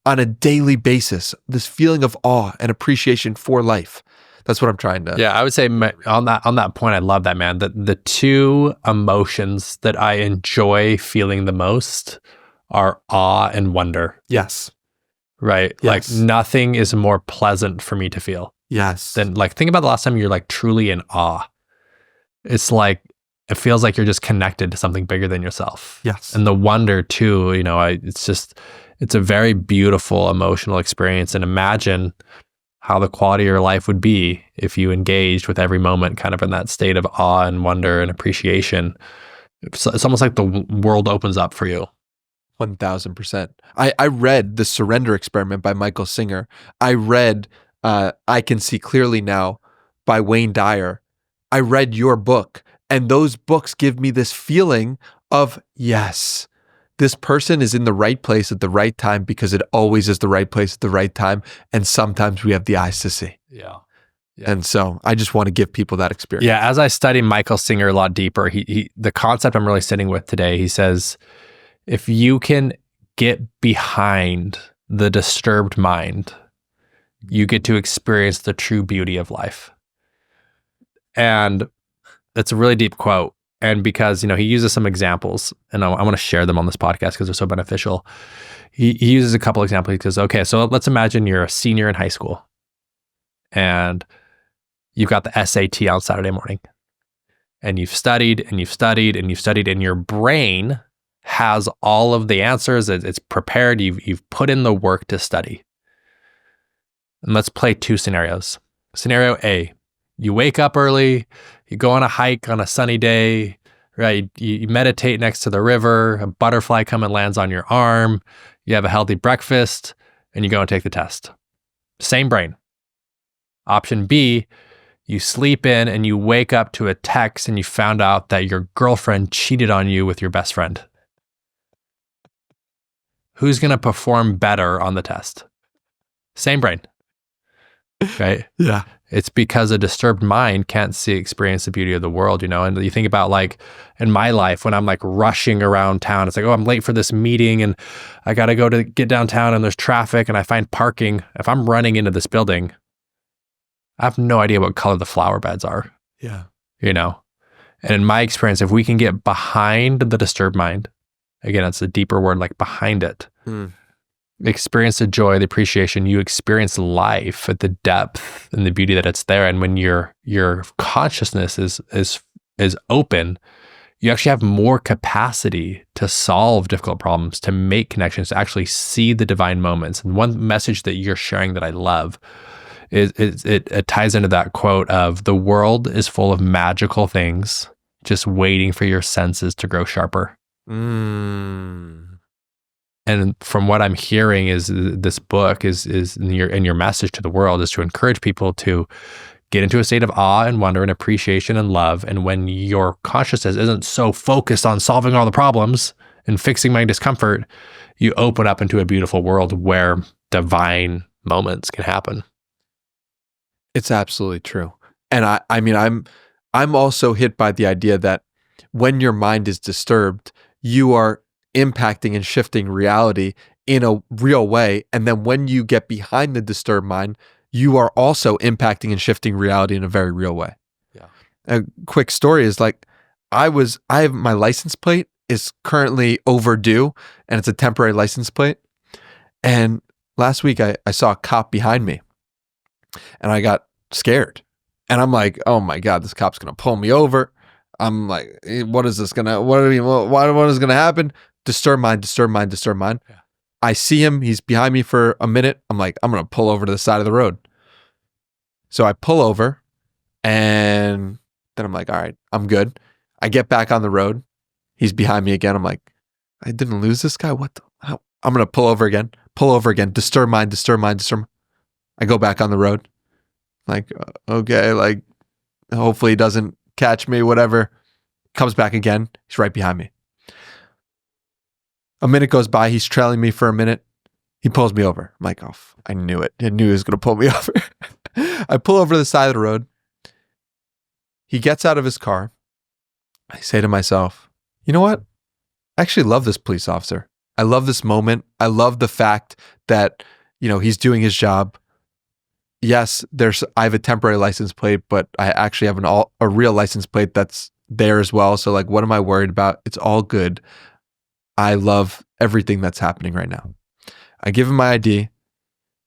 on a daily basis, this feeling of awe and appreciation for life. That's what I'm trying to... Yeah, I would say on that point, I love that, man. The two emotions that I enjoy feeling the most are awe and wonder. Yes. Right? Yes. Like nothing is more pleasant for me to feel. Yes. Than like, think about the last time you're like truly in awe. It's like, it feels like you're just connected to something bigger than yourself. Yes. And the wonder too, it's a very beautiful emotional experience. And imagine how the quality of your life would be if you engaged with every moment kind of in that state of awe and wonder and appreciation. It's almost like the world opens up for you. 1,000%. I read The Surrender Experiment by Michael Singer. I read I Can See Clearly Now by Wayne Dyer. I read your book, and those books give me this feeling of, yes, this person is in the right place at the right time because it always is the right place at the right time. And sometimes we have the eyes to see. Yeah. And so I just want to give people that experience. Yeah. As I study Michael Singer a lot deeper, the concept I'm really sitting with today, he says, if you can get behind the disturbed mind, you get to experience the true beauty of life. And that's a really deep quote. And because, he uses some examples, and I want to share them on this podcast because they're so beneficial. He uses a couple examples. He goes, okay, so let's imagine you're a senior in high school and you've got the SAT on Saturday morning and you've studied and you've studied and you've studied and your brain has all of the answers. It's prepared. You've put in the work to study. And let's play two scenarios. Scenario A, you wake up early, you go on a hike on a sunny day, right? You meditate next to the river, a butterfly comes and lands on your arm, you have a healthy breakfast, and you go and take the test. Same brain. Option B, you sleep in and you wake up to a text and you found out that your girlfriend cheated on you with your best friend. Who's going to perform better on the test? Same brain. Right? Yeah. It's because a disturbed mind can't experience the beauty of the world, and you think about like in my life when I'm like rushing around town, it's like, oh, I'm late for this meeting and I got to go to get downtown and there's traffic and I find parking. If I'm running into this building, I have no idea what color the flower beds are. Yeah. And in my experience, if we can get behind the disturbed mind, again, it's a deeper word, like behind it, experience the joy, the appreciation, you experience life at the depth and the beauty that it's there. And when your consciousness is open, you actually have more capacity to solve difficult problems, to make connections, to actually see the divine moments. And one message that you're sharing that I love is it ties into that quote of, the world is full of magical things, just waiting for your senses to grow sharper. And from what I'm hearing is this book is in your message to the world is to encourage people to get into a state of awe and wonder and appreciation and love. And when your consciousness isn't so focused on solving all the problems and fixing my discomfort, you open up into a beautiful world where divine moments can happen. It's absolutely true. And I mean, I'm also hit by the idea that when your mind is disturbed, you are impacting and shifting reality in a real way. And then when you get behind the disturbed mind, you are also impacting and shifting reality in a very real way. Yeah. A quick story is like, I have my license plate is currently overdue, and it's a temporary license plate. And last week I saw a cop behind me and I got scared. And I'm like, oh my God, this cop's going to pull me over. I'm like, what is this going to, what is going to happen? Disturb mind. Yeah. I see him. He's behind me for a minute. I'm like, I'm going to pull over to the side of the road. So I pull over and then I'm like, all right, I'm good. I get back on the road. He's behind me again. I'm like, I didn't lose this guy. How? I'm going to pull over again. Disturb mind. I go back on the road. Like, okay, like, hopefully he doesn't catch me, whatever. Comes back again. He's right behind me. A minute goes by. He's trailing me for a minute. He pulls me over. I'm like, oh, I knew it. I knew he was going to pull me over. I pull over to the side of the road. He gets out of his car. I say to myself, you know what? I actually love this police officer. I love this moment. I love the fact that, he's doing his job. Yes, I have a temporary license plate, but I actually have a real license plate that's there as well. So like, what am I worried about? It's all good. I love everything that's happening right now. I give him my ID.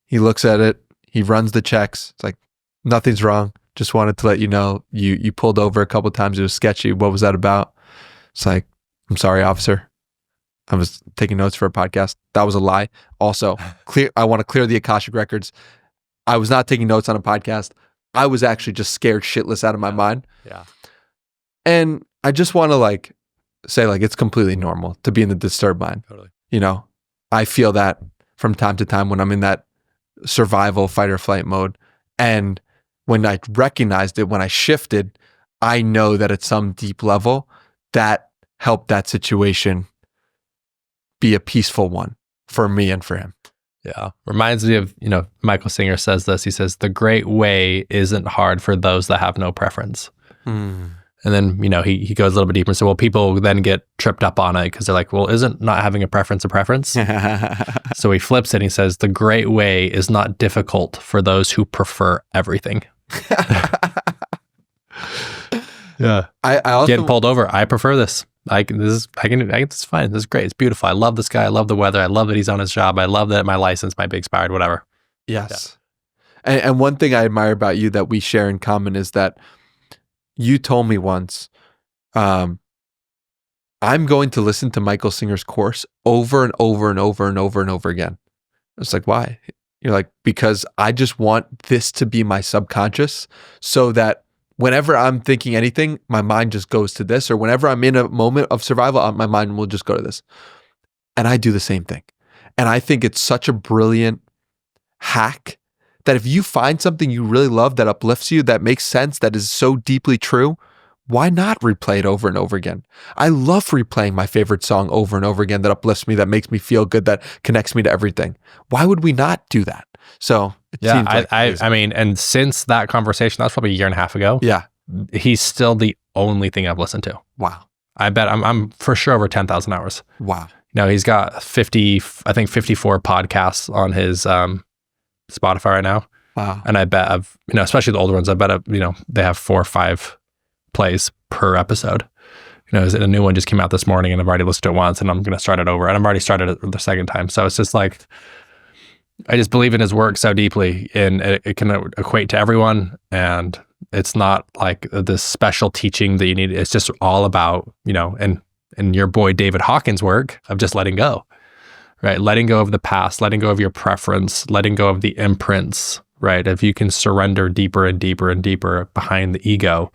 He looks at it. He runs the checks. It's like, nothing's wrong. Just wanted to let you know you pulled over a couple of times. It was sketchy. What was that about? It's like, I'm sorry, officer. I was taking notes for a podcast. That was a lie. Also, I want to clear the Akashic records. I was not taking notes on a podcast. I was actually just scared shitless out of my mind. Yeah. And I just want to say it's completely normal to be in the disturbed mind. Totally. I feel that from time to time when I'm in that survival fight or flight mode. And when I recognized it, when I shifted, I know that at some deep level that helped that situation be a peaceful one for me and for him. Yeah. Reminds me of, Michael Singer says this. He says, the great way isn't hard for those that have no preference. And then, he goes a little bit deeper and says, well, people then get tripped up on it because they're like, well, isn't not having a preference a preference? So he flips it and he says, the great way is not difficult for those who prefer everything. Yeah. I also get pulled over. I prefer this. This is fine. This is great. It's beautiful. I love this guy. I love the weather. I love that he's on his job. I love that my license might be expired, whatever. Yes. Yeah. And one thing I admire about you that we share in common is that you told me once, I'm going to listen to Michael Singer's course over and over and over and over and over again. I was like, why? You're like, because I just want this to be my subconscious so that whenever I'm thinking anything, my mind just goes to this, or whenever I'm in a moment of survival, my mind will just go to this. And I do the same thing. And I think it's such a brilliant hack that if you find something you really love that uplifts you, that makes sense, that is so deeply true, why not replay it over and over again? I love replaying my favorite song over and over again that uplifts me, that makes me feel good, that connects me to everything. Why would we not do that? So yeah, I mean, and since that conversation, that was probably a year and a half ago. Yeah, he's still the only thing I've listened to. Wow. I bet I'm for sure over 10,000 hours. Wow. He's got 54 podcasts on his Spotify right now. Wow. And I bet especially the older ones, I bet they have 4 or 5 plays per episode. You know, a new one just came out this morning and I've already listened to it once and I'm going to start it over and I've already started it the second time. So it's just like, I just believe in his work so deeply and it can equate to everyone. And it's not like this special teaching that you need. It's just all about, you know, and your boy David Hawkins' work of just letting go, right? Letting go of the past, letting go of your preference, letting go of the imprints, right? If you can surrender deeper and deeper and deeper behind the ego,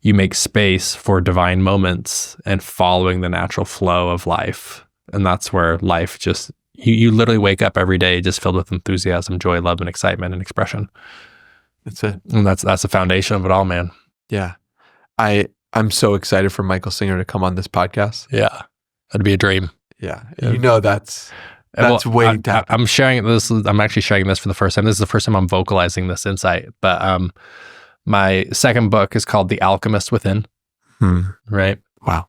you make space for divine moments and following the natural flow of life. And that's where life just, you literally wake up every day just filled with enthusiasm, joy, love, and excitement and expression. That's it. And that's the foundation of it all, man. Yeah. I'm so excited for Michael Singer to come on this podcast. Yeah. That'd be a dream. Yeah. You know, that's waiting to happen. I'm actually sharing this for the first time. This is the first time I'm vocalizing this insight. But my second book is called The Alchemist Within. Right? Wow.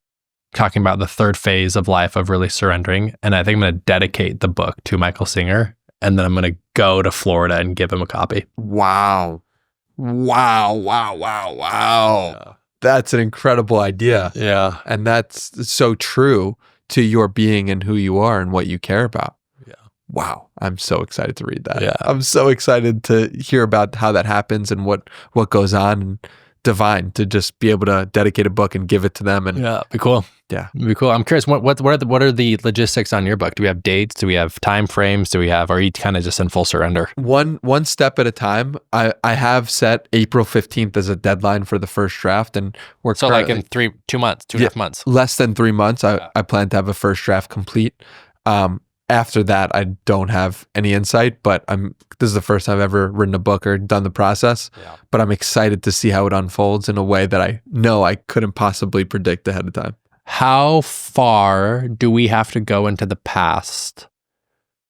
Talking about the third phase of life of really surrendering. And I think I'm going to dedicate the book to Michael Singer. And then I'm going to go to Florida and give him a copy. Wow. Yeah. That's an incredible idea. Yeah. And that's so true to your being and who you are and what you care about. Yeah. Wow. I'm so excited to read that. Yeah. I'm so excited to hear about how that happens and what goes on, and divine to just be able to dedicate a book and give it to them. And yeah, be cool. Yeah. Be cool. I'm curious, what are the logistics on your book? Do we have dates? Do we have time frames? Are you kind of just in full surrender? One step at a time. I have set April 15th as a deadline for the first draft, and we're so like in 2 months, 2.5 months. Less than 3 months. I plan to have a first draft complete. After that, I don't have any insight, but this is the first time I've ever written a book or done the process, but I'm excited to see how it unfolds in a way that I know I couldn't possibly predict ahead of time. How far do we have to go into the past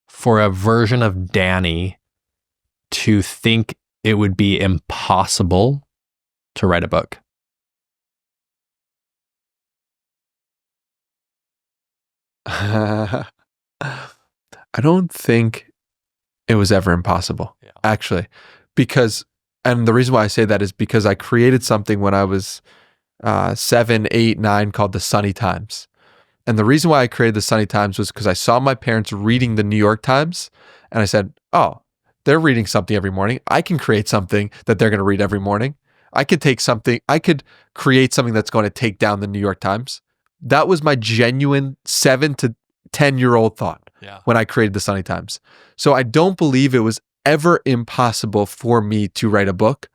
for a version of Danny to think it would be impossible to write a book? I don't think it was ever impossible, actually, and the reason why I say that is because I created something when I was 7, 8, 9 called the Sunny Times. And the reason why I created the Sunny Times was because I saw my parents reading the New York Times, and I said, oh, they're reading something every morning. I can create something that they're going to read every morning. I could create something that's going to take down the New York Times. That was my genuine 7 to 10-year-old thought when I created the Sunny Times. So I don't believe it was ever impossible for me to write a book.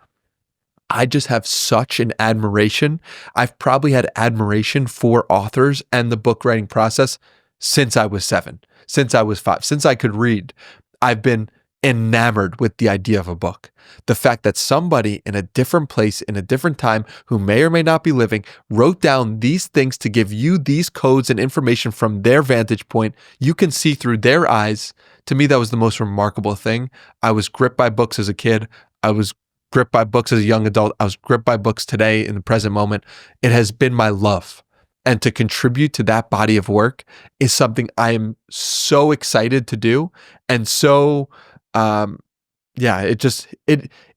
I just have such an admiration. I've probably had admiration for authors and the book writing process since I was 7, since I was 5, since I could read. I've been enamored with the idea of a book. The fact that somebody in a different place, in a different time, who may or may not be living, wrote down these things to give you these codes and information from their vantage point. You can see through their eyes. To me, that was the most remarkable thing. I was gripped by books as a kid. I was gripped by books as a young adult. I was gripped by books today in the present moment. It has been my love. And to contribute to that body of work is something I am so excited to do. And so, it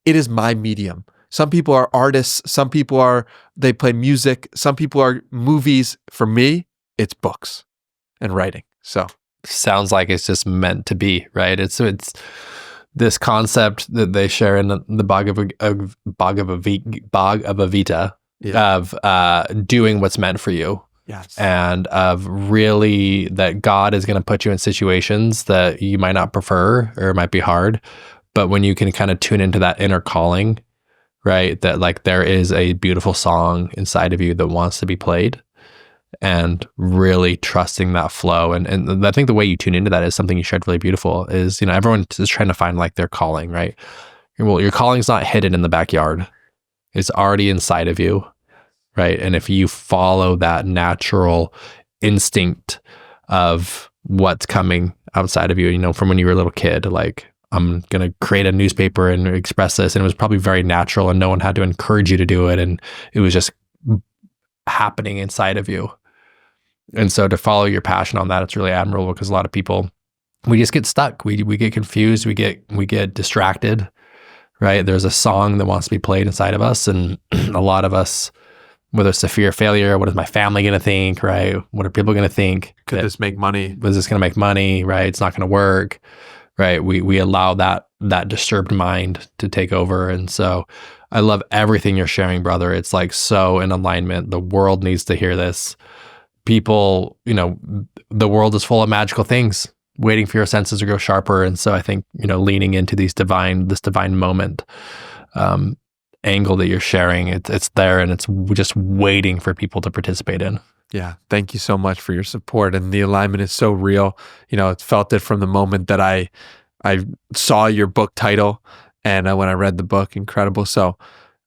is my medium. Some people are artists. Some people they play music. Some people are movies. For me, it's books and writing. So sounds like it's just meant to be, right? It's this concept that they share in the Bhagavad Gita of doing what's meant for you. Yes. And of really that God is going to put you in situations that you might not prefer or it might be hard. But when you can kind of tune into that inner calling, right? That like there is a beautiful song inside of you that wants to be played, and really trusting that flow. And I think the way you tune into that is something you shared really beautiful is, everyone is trying to find like their calling, right? Well, your calling's not hidden in the backyard. It's already inside of you, right? And if you follow that natural instinct of what's coming outside of you, from when you were a little kid, like, I'm going to create a newspaper and express this. And it was probably very natural and no one had to encourage you to do it. And it was just happening inside of you. And so to follow your passion on that, it's really admirable, because a lot of people, we just get stuck. We get confused. We get distracted, right? There's a song that wants to be played inside of us. And a lot of us whether it's a fear of failure, what is my family going to think, right? What are people going to think? Could this make money? Was this going to make money, right? It's not going to work, right? We allow that disturbed mind to take over. And so I love everything you're sharing, brother. It's like so in alignment. The world needs to hear this. People, the world is full of magical things waiting for your senses to grow sharper. And so I think, leaning into this divine moment, angle that you're sharing, it's there and it's just waiting for people to participate in. Yeah. Thank you so much for your support. And the alignment is so real. It felt it from the moment that I saw your book title and when I read the book, incredible. So,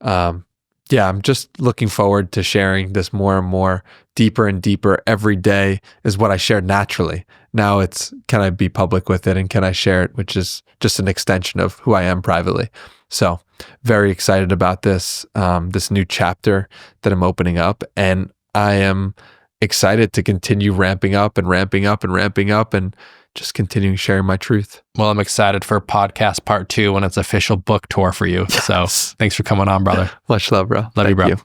I'm just looking forward to sharing this more and more, deeper and deeper. Every day is what I share naturally. Now it's, can I be public with it and can I share it, which is just an extension of who I am privately. So very excited about this new chapter that I'm opening up. And I am excited to continue ramping up and just continuing sharing my truth. Well, I'm excited for podcast part 2 when it's official book tour for you. Yes. So thanks for coming on, brother. Much love, bro. Love you, bro.